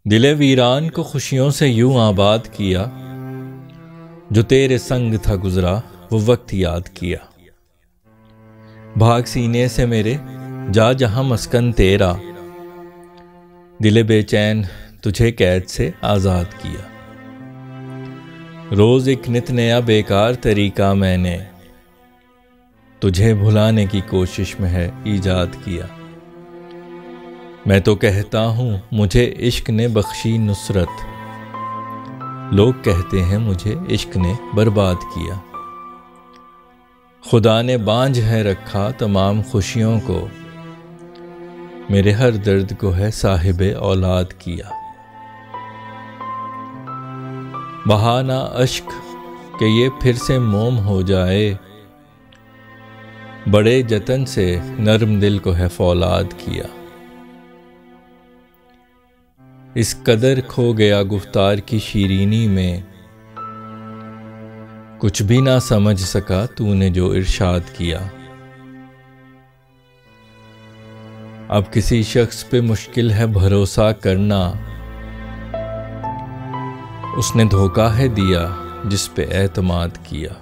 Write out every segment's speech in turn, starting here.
دل ویران کو خوشیوں سے یوں آباد کیا، جو تیرے سنگ تھا گزرا وہ وقت یاد کیا۔ بھاگ سینے سے میرے جا جہاں مسکن تیرا، دل بے چین تجھے قید سے آزاد کیا۔ روز ایک نت نیا بیکار طریقہ میں نے تجھے بھلانے کی کوشش میں ہے ایجاد کیا۔ میں تو کہتا ہوں مجھے عشق نے بخشی نصرت، لوگ کہتے ہیں مجھے عشق نے برباد کیا۔ خدا نے بانجھ ہے رکھا تمام خوشیوں کو، میرے ہر درد کو ہے صاحب اولاد کیا۔ بہانا اشک کہ یہ پھر سے موم ہو جائے، بڑے جتن سے نرم دل کو ہے فولاد کیا۔ اس قدر کھو گیا گفتار کی شیرینی میں، کچھ بھی نہ سمجھ سکا تو نے جو ارشاد کیا۔ اب کسی شخص پہ مشکل ہے بھروسہ کرنا، اس نے دھوکہ ہے دیا جس پہ اعتماد کیا۔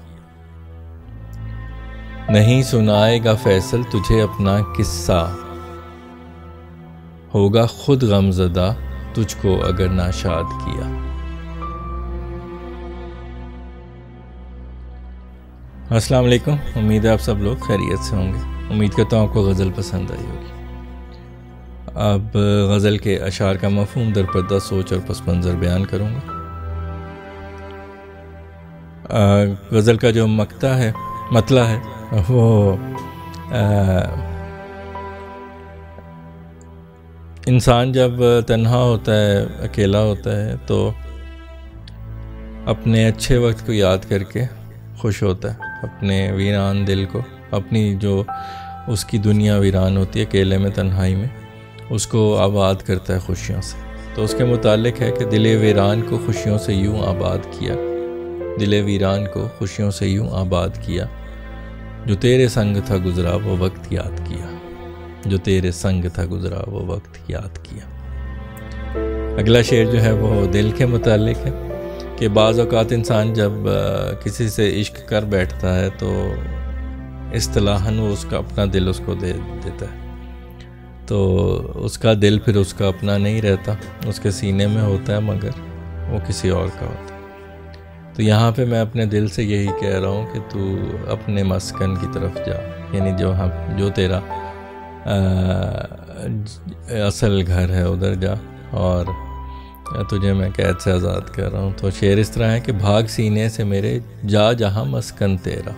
نہیں سنائے گا فیصل تجھے اپنا قصہ، ہوگا خود غمزدہ تجھ کو اگر ناشاد کیا۔ السلام علیکم، امید ہے آپ سب لوگ خیریت سے ہوں گے۔ امید کرتا ہوں آپ کو غزل پسند آئی ہوگی۔ اب غزل کے اشعار کا مفہوم در پردہ سوچ اور پس منظر بیان کروں گا۔ غزل کا جو مطلع ہے وہ انسان جب تنہا ہوتا ہے، اکیلا ہوتا ہے، تو اپنے اچھے وقت کو یاد کر کے خوش ہوتا ہے، اپنے ویران دل کو، اپنی جو اس کی دنیا ویران ہوتی ہے اکیلے میں، تنہائی میں، اس کو آباد کرتا ہے خوشیوں سے۔ تو اس کے متعلق ہے کہ دل ویران کو خوشیوں سے یوں آباد کیا، دل ویران کو خوشیوں سے یوں آباد کیا، جو تیرے سنگ تھا گزرا وہ وقت یاد کیا، جو تیرے سنگ تھا گزرا وہ وقت یاد کیا۔ اگلا شعر جو ہے وہ دل کے متعلق ہے کہ بعض اوقات انسان جب کسی سے عشق کر بیٹھتا ہے تو اصطلاحاً وہ اس کا اپنا دل اس کو دے دیتا ہے، تو اس کا دل پھر اس کا اپنا نہیں رہتا، اس کے سینے میں ہوتا ہے مگر وہ کسی اور کا ہوتا ہے۔ تو یہاں پہ میں اپنے دل سے یہی کہہ رہا ہوں کہ تو اپنے مسکن کی طرف جا، یعنی جو تیرا اصل گھر ہے ادھر جا، اور تجھے میں قید سے آزاد کر رہا ہوں۔ تو شعر اس طرح ہے کہ بھاگ سینے سے میرے جا جہاں مسکن تیرا،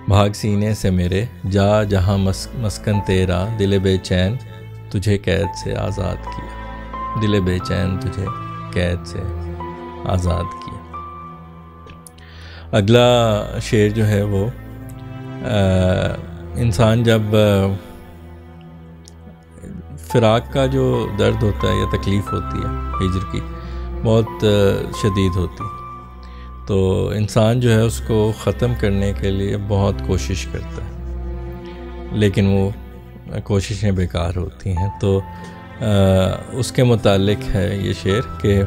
بھاگ سینے سے میرے جا جہاں مسکن تیرا، دل بے چین تجھے قید سے آزاد کیا، دل بے چین تجھے قید سے آزاد کیا۔ اگلا شعر جو ہے وہ انسان جب فراق کا جو درد ہوتا ہے یا تکلیف ہوتی ہے ہجر کی، بہت شدید ہوتی، تو انسان جو ہے اس کو ختم کرنے کے لیے بہت کوشش کرتا ہے، لیکن وہ کوششیں بیکار ہوتی ہیں۔ تو اس کے متعلق ہے یہ شعر کہ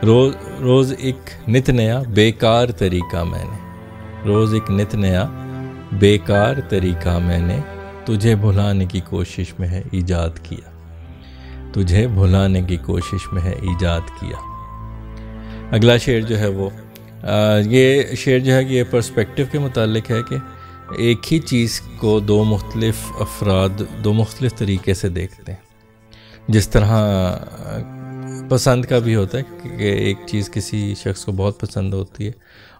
روز ایک نت نیا بیکار طریقہ میں نے، روز ایک نت نیا بیکار طریقہ میں نے تجھے بھلانے کی کوشش میں ہے ایجاد کیا، تجھے بھلانے کی کوشش میں ہے ایجاد کیا۔ اگلا شعر جو ہے وہ یہ شعر جو ہے کہ یہ پرسپیکٹیو کے متعلق ہے کہ ایک ہی چیز کو دو مختلف افراد دو مختلف طریقے سے دیکھتے ہیں۔ جس طرح پسند کا بھی ہوتا ہے کہ ایک چیز کسی شخص کو بہت پسند ہوتی ہے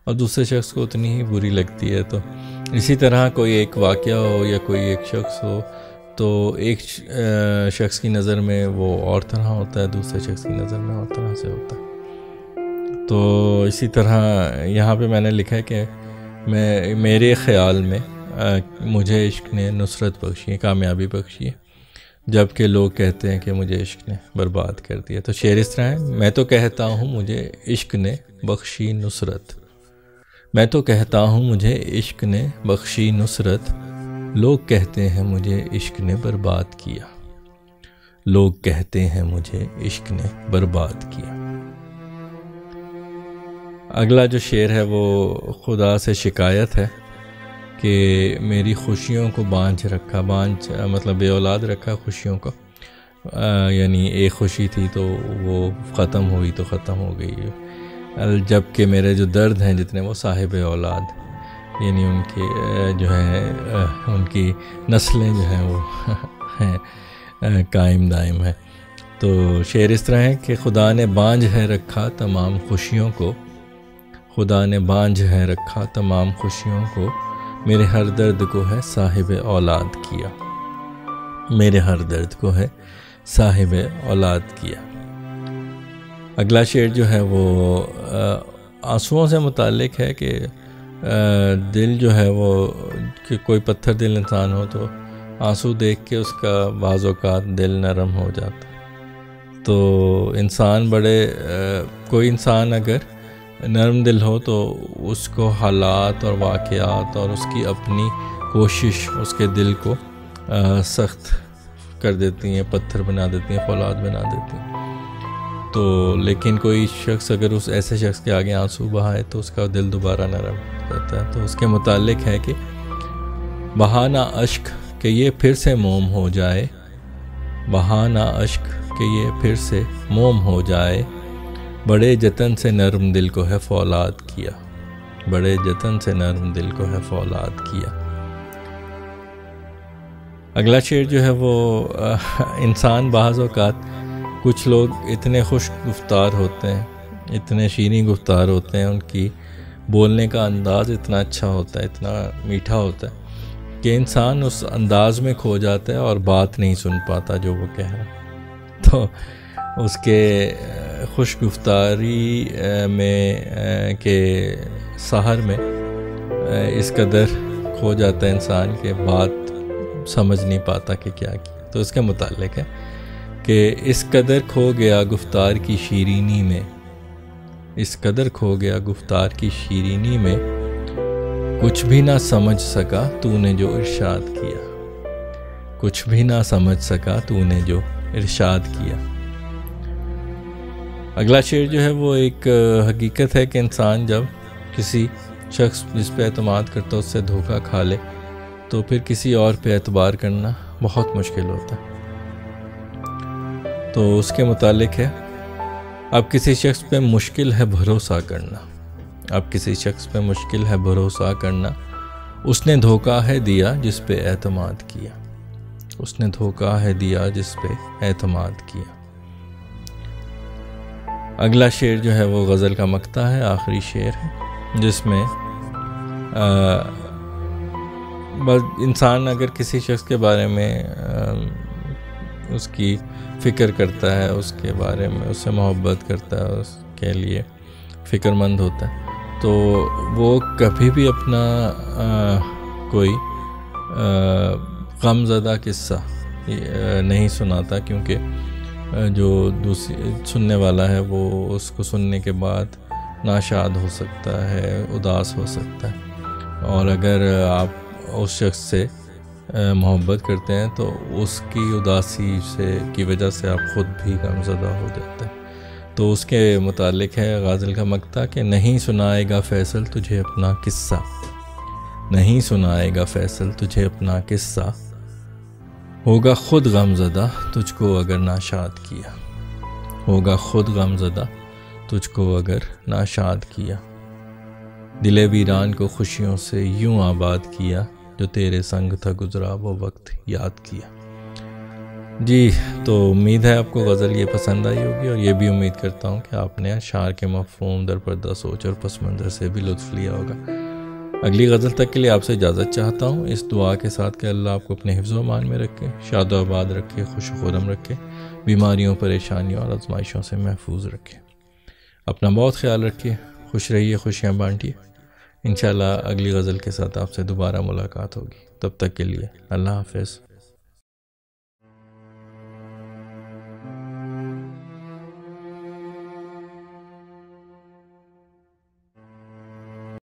اور دوسرے شخص کو اتنی ہی بری لگتی ہے، تو اسی طرح کوئی ایک واقعہ ہو یا کوئی ایک شخص ہو، تو ایک شخص کی نظر میں وہ اور طرح ہوتا ہے، دوسرے شخص کی نظر میں اور طرح سے ہوتا ہے۔ تو اسی طرح یہاں پہ میں نے لکھا ہے کہ میرے خیال میں مجھے عشق نے نصرت بخشی ہے، کامیابی بخشی ہے، جبکہ لوگ کہتے ہیں کہ مجھے عشق نے برباد کر دیا۔ تو شعر اس طرح ہے، میں تو کہتا ہوں مجھے عشق نے بخشی نصرت، میں تو کہتا ہوں مجھے عشق نے بخشی نصرت، لوگ کہتے ہیں مجھے عشق نے برباد کیا۔ لوگ کہتے ہیں مجھے عشق نے برباد کیا۔ اگلا جو شعر ہے وہ خدا سے شکایت ہے کہ میری خوشیوں کو بانجھ رکھا، مطلب بے اولاد رکھا خوشیوں کو، یعنی ایک خوشی تھی تو وہ ختم ہوئی تو ختم ہو گئی، جبکہ میرے جو درد ہیں جتنے وہ صاحب اولاد، یعنی ان کی جو ہے ان کی نسلیں جو ہیں وہ قائم دائم ہے۔ تو شعر اس طرح ہے کہ خدا نے بانجھ ہے رکھا تمام خوشیوں کو، خدا نے بانجھ ہے رکھا تمام خوشیوں کو، میرے ہر درد کو ہے صاحب اولاد کیا، میرے ہر درد کو ہے صاحب اولاد کیا۔ اگلا شعر جو ہے وہ آنسوؤں سے متعلق ہے کہ دل جو ہے وہ کہ کوئی پتھر دل انسان ہو تو آنسو دیکھ کے اس کا بعض اوقات دل نرم ہو جاتا۔ تو انسان کوئی انسان اگر نرم دل ہو تو اس کو حالات اور واقعات اور اس کی اپنی کوشش اس کے دل کو سخت کر دیتی ہیں، پتھر بنا دیتی ہیں، فولاد بنا دیتی ہیں۔ تو لیکن کوئی شخص اگر اس ایسے شخص کے آگے آنسو بہائے تو اس کا دل دوبارہ نرم رہتا ہے۔ تو اس کے متعلق ہے کہ بہانا اشک کہ یہ پھر سے موم ہو جائے، بہانا اشک کہ یہ پھر سے موم ہو جائے، بڑے جتن سے نرم دل کو ہے فولاد کیا، بڑے جتن سے نرم دل کو ہے فولاد کیا۔ اگلا شعر جو ہے وہ انسان بعض اوقات کچھ لوگ اتنے خوش گفتار ہوتے ہیں، اتنے شیریں گفتار ہوتے ہیں، ان کی بولنے کا انداز اتنا اچھا ہوتا ہے، اتنا میٹھا ہوتا ہے کہ انسان اس انداز میں کھو جاتا ہے اور بات نہیں سن پاتا جو وہ کہہ رہا ہے۔ تو اس کے خوش گفتاری میں کے سحر میں اس قدر کھو جاتا ہے انسان کہ بات سمجھ نہیں پاتا کہ کیا کی۔ تو اس کے متعلق ہے کہ اس قدر کھو گیا گفتار کی شیرینی میں، اس قدر کھو گیا گفتار کی شیرینی میں، کچھ بھی نہ سمجھ سکا تو نے جو ارشاد کیا، کچھ بھی نہ سمجھ سکا تو نے جو ارشاد کیا۔ اگلا شعر جو ہے وہ ایک حقیقت ہے کہ انسان جب کسی شخص جس پہ اعتماد کرتا ہے اس سے دھوکہ کھا لے تو پھر کسی اور پہ اعتبار کرنا بہت مشکل ہوتا ہے۔ تو اس کے متعلق ہے اب کسی شخص پہ مشکل ہے بھروسہ کرنا، اب کسی شخص پہ مشکل ہے بھروسہ کرنا، اس نے دھوکہ ہے دیا جس پہ اعتماد کیا، اس نے دھوکہ ہے دیا جس پہ اعتماد کیا۔ اگلا شعر جو ہے وہ غزل کا مقطع ہے، آخری شعر ہے، جس میں انسان اگر کسی شخص کے بارے میں اس کی فکر کرتا ہے، اس کے بارے میں اس سے محبت کرتا ہے، اس کے لیے فکر مند ہوتا ہے، تو وہ کبھی بھی اپنا کوئی غم زدہ قصہ نہیں سناتا، کیونکہ جو دوسری سننے والا ہے وہ اس کو سننے کے بعد ناشاد ہو سکتا ہے، اداس ہو سکتا ہے، اور اگر آپ اس شخص سے محبت کرتے ہیں تو اس کی اداسی کی وجہ سے آپ خود بھی غم زدہ ہو جاتے ہیں۔ تو اس کے متعلق ہے غزل کا مقطع کہ نہیں سنائے گا فیصل تجھے اپنا قصہ، نہیں سنائے گا فیصل تجھے اپنا قصہ، ہوگا خود غم زدہ تجھ کو اگر ناشاد کیا، ہوگا خود غم زدہ تجھ کو اگر ناشاد کیا، دل ویران کو خوشیوں سے یوں آباد کیا، جو تیرے سنگ تھا گزرا وہ وقت یاد کیا۔ جی تو امید ہے آپ کو غزل یہ پسند آئی ہوگی، اور یہ بھی امید کرتا ہوں کہ آپ نے اشعار کے مفہوم، درپردہ سوچ اور پس منظر سے بھی لطف لیا ہوگا۔ اگلی غزل تک کے لیے آپ سے اجازت چاہتا ہوں، اس دعا کے ساتھ کہ اللہ آپ کو اپنے حفظ و امان میں رکھے، شاد و آباد رکھے، خوش و خرم رکھے، بیماریوں، پریشانیوں اور آزمائشوں سے محفوظ رکھے۔ اپنا بہت خیال رکھیے، خوش رہیے، خوشیاں بانٹیے۔ انشاءاللہ اگلی غزل کے ساتھ آپ سے دوبارہ ملاقات ہوگی، تب تک کے لیے اللہ حافظ۔